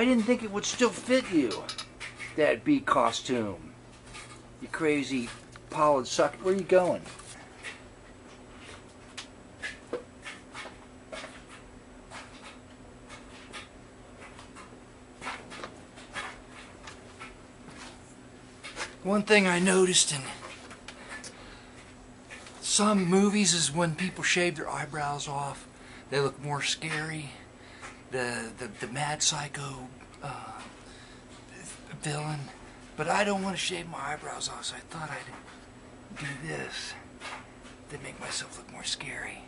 I didn't think it would still fit you, that bee costume. You crazy pollen sucker. Where are you going? One thing I noticed in some movies is when people shave their eyebrows off, they look more scary. The mad psycho villain. But I don't want to shave my eyebrows off, so I thought I'd do this to make myself look more scary.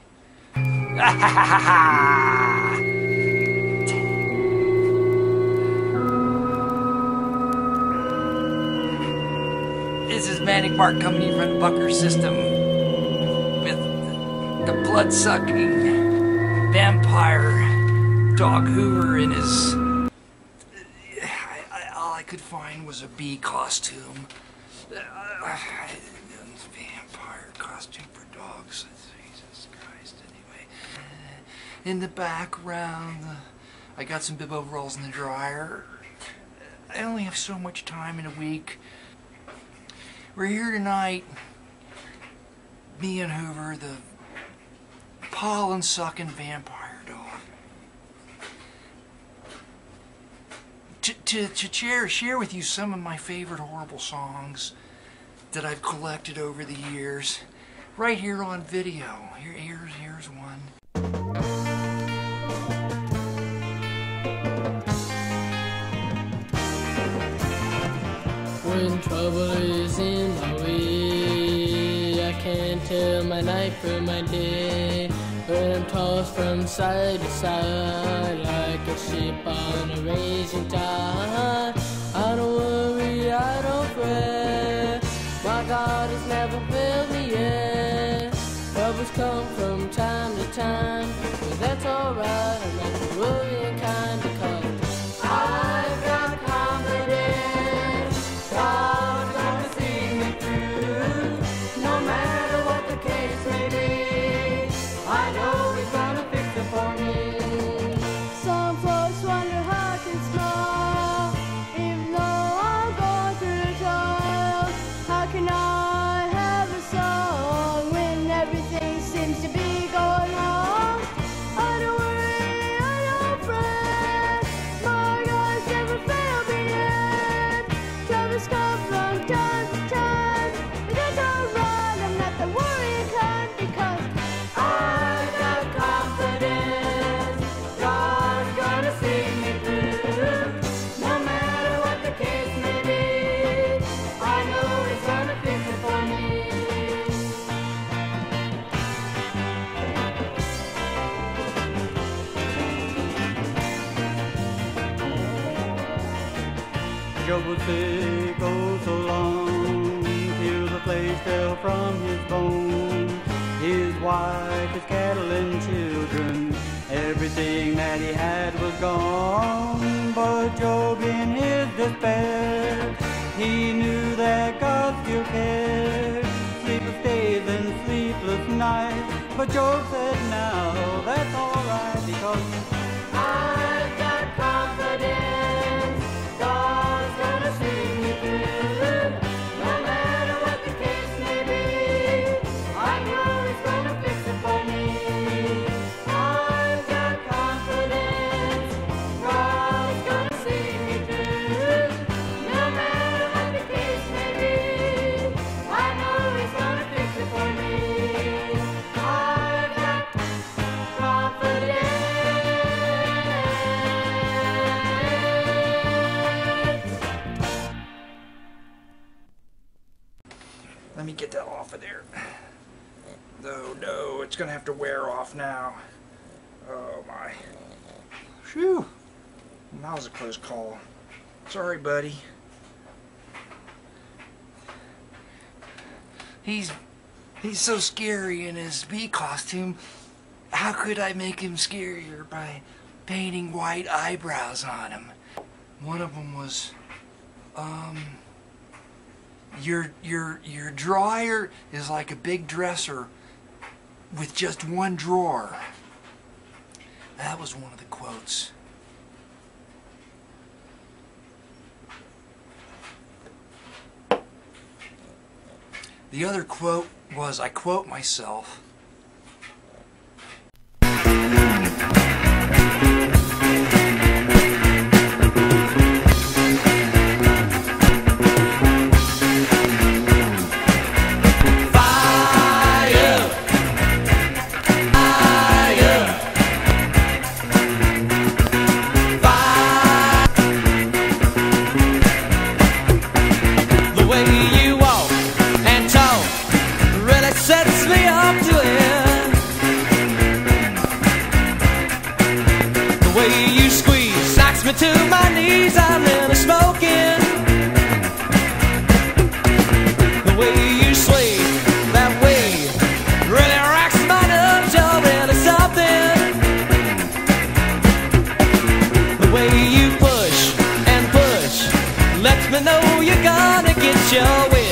This is Manic Mark coming in from the Bunker System with the blood-sucking vampire dog Hoover in his... all I could find was a bee costume. Vampire costume for dogs. Jesus Christ, anyway. In the background, I got some bib overalls in the dryer. I only have so much time in a week. We're here tonight, me and Hoover, the pollen-sucking vampire dog, to share with you some of my favorite horrible songs that I've collected over the years, right here on video. Here's one. When trouble is in my way, I can't tell my night from my day. But I'm tossed from side to side like a ship on a raging tide. I don't worry, I don't fret. My God has never failed me yet. Troubles come from time to time, but that's alright. I'm not the worrying kind because I've got confidence. God's gonna see me through, no matter what the case may be. I know He's gonna fix it for me. Some folks wonder how I can smile, even though I'm going through trials. How can I have a song when everything seems to be going wrong? I don't worry, I don't fret. My God's never failed me yet. Troubles come from time to time, but that's alright. I'm not the worrying kind because I've got confidence. God's gonna see me through, no matter what the case may be. I know He's gonna fix it for me. Job was sick, oh so long, till the flesh fell from his bones. His wife, his cattle and children, everything that he had was gone. But Job in his despair, he knew that God still cared. Sleepless days and sleepless nights, but Job said now that's alright because I've got confidence. God's gonna see me through, no matter what the case may be. I know He's gonna fix it for me. I've got confidence. God's gonna see me through, no matter what the case may be. I know He's gonna fix it for me. I've got confidence. Let me get that off of there. No, it's gonna have to wear off now. Oh my. Phew. That was a close call. Sorry, buddy. He's so scary in his bee costume. How could I make him scarier by painting white eyebrows on him? One of them was, your dryer is like a big dresser with just one drawer. That was one of the quotes. The other quote was, I quote myself, sets me up to it. The way you squeeze knocks me to my knees. I'm really smoking. The way you sway that way really rocks my nerves. You're really something. The way you push and push lets me know you're gonna get your wish.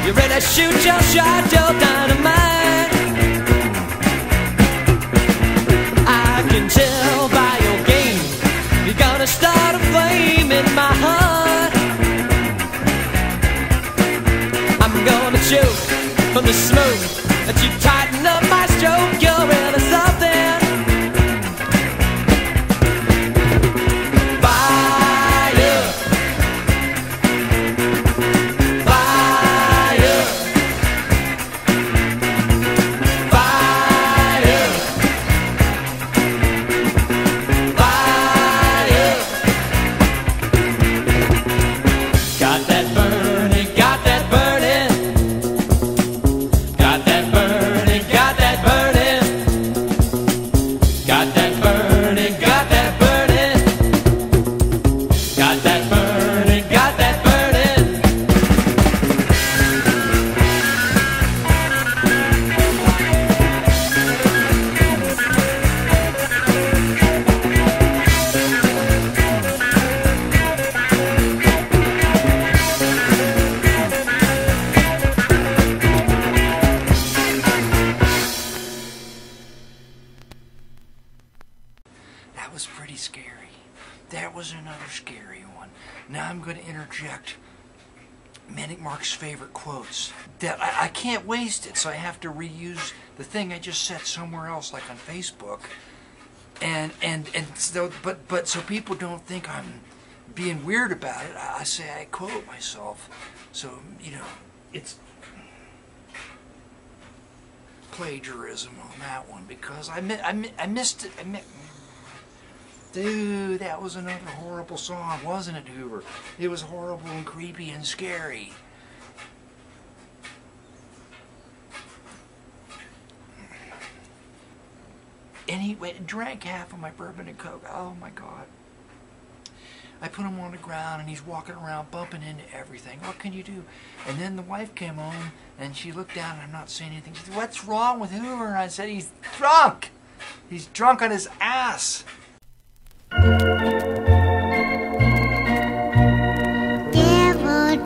You're ready to shoot your shot, your dynamite. I can tell by your game you're gonna start a flame in my heart. I'm gonna choke from the smoke that you tighten up my stroke. You're really something. That was pretty scary. That was another scary one. Now I'm going to interject Manic Mark's favorite quotes. That I can't waste it, so I have to reuse the thing I just said somewhere else, like on Facebook. And so, but so people don't think I'm being weird about it. I say I quote myself. So you know, it's plagiarism on that one because I missed it. Dude, that was another horrible song, wasn't it, Hoover? It was horrible and creepy and scary. And he drank half of my bourbon and Coke. Oh my God. I put him on the ground and he's walking around bumping into everything. What can you do? And then the wife came home and she looked down and I'm not saying anything. She said, "What's wrong with Hoover?" And I said, "He's drunk. He's drunk on his ass." Devil,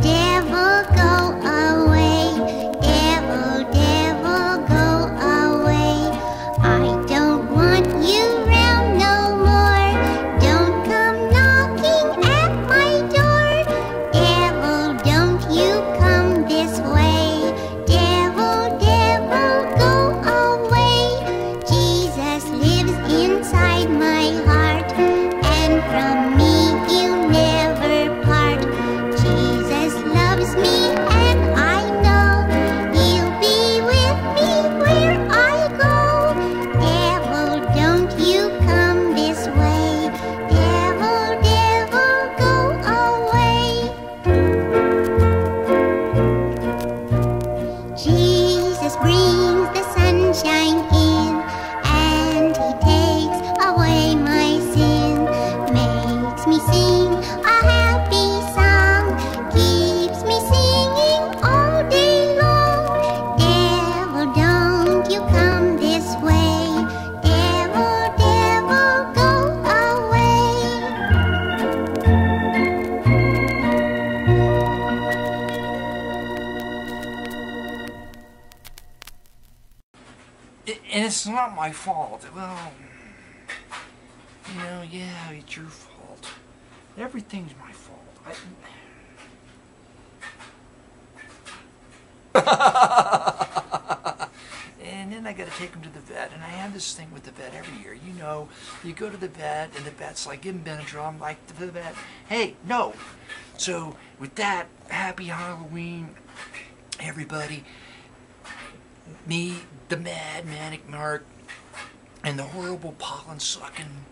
devil, go away. Devil, devil, go away. I don't want you round no more. Don't come knocking at my door. Devil, don't you come this way. Devil, devil, go away. Jesus lives inside my heart. And it's not my fault. Well, yeah, it's your fault. Everything's my fault. And then I got to take him to the vet, and I have this thing with the vet every year. You go to the vet, and the vet's like, give him Benadryl. I'm like, to the vet, hey, no. So with that, happy Halloween, everybody. Me, the Manic Mark, and the horrible pollen-sucking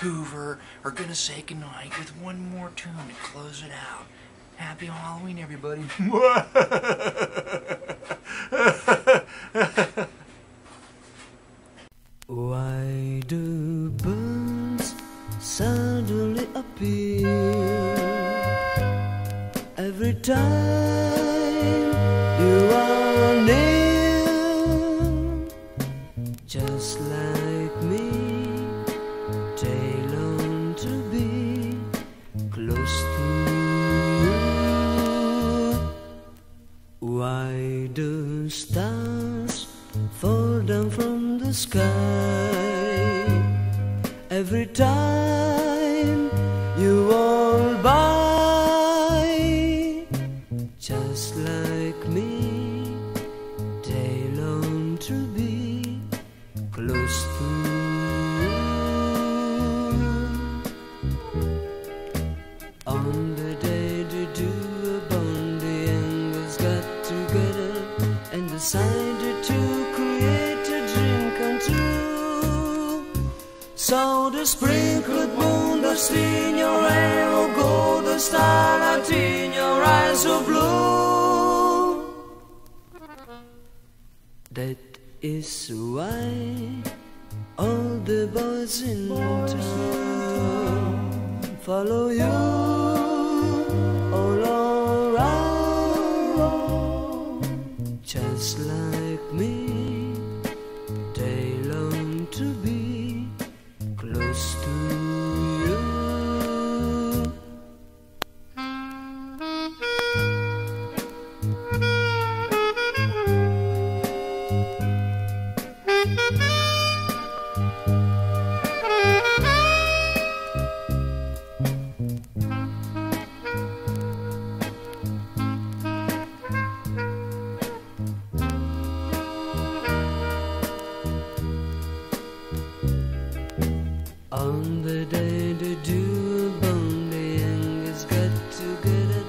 Hoover are going to say goodnight with one more tune to close it out. Happy Halloween, everybody. Why do birds suddenly appear every time you are near? Just like me, they long to be close to you. Why do stars fall down from the sky every time you walk by? Just like me, they long to be close to you. On the day they do a bond, the angels got together and decided to create a dream come true. So the sprinkled moon dust in your hair, oh golden starlight in your eyes of blue. That is why all the boys in town follow you all around. Just like me, they long to be close to you. On the day they do a bond, the youngest got together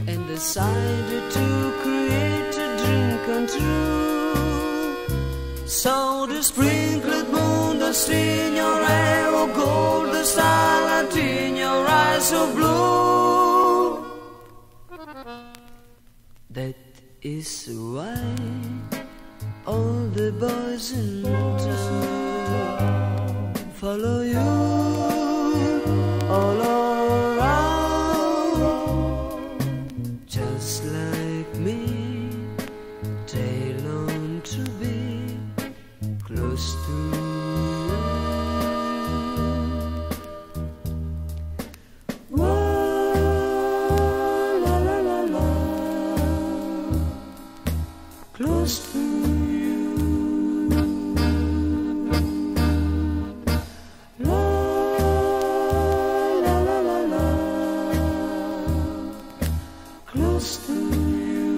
and decided to create a dream come true. So the sprinkled moon dust in your hair, oh golden starlight in your eyes of blue. That is why all the boys in town follow you all around. Just like me, they long to be close to you. Whoa, la la la la, close to you. Close to you.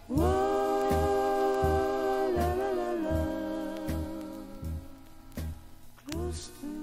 Whoa, la la la la. Close to you.